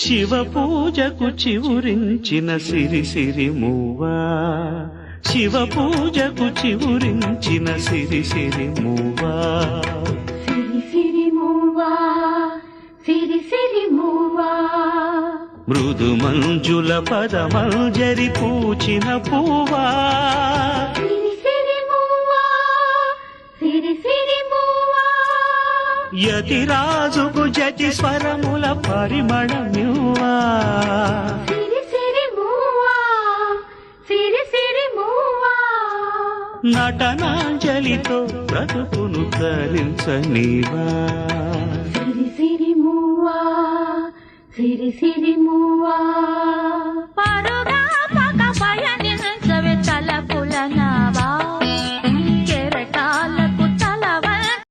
శివ పూజకు చివురించిన సిరి సిరి మూవా, శివ పూజకు చివురించిన సిరి సిరి మూవా, సిరి సిరి మూవా, సిరి సిరి మూవా, మృదు మంజుల పదమంజరి పూచిన పూవా, సిరి సిరి మూవా, సిరి సిరి మూవా, యతిరాజుకు జతి స్వరముల పరిమళమ్యువా, సిరి సిరి మూవా, సిరి సిరి మూవా, నటనాంజలితో బ్రతుకును తరించనివా, సిరి సిరి మూవా, సిరి సిరి మూవా.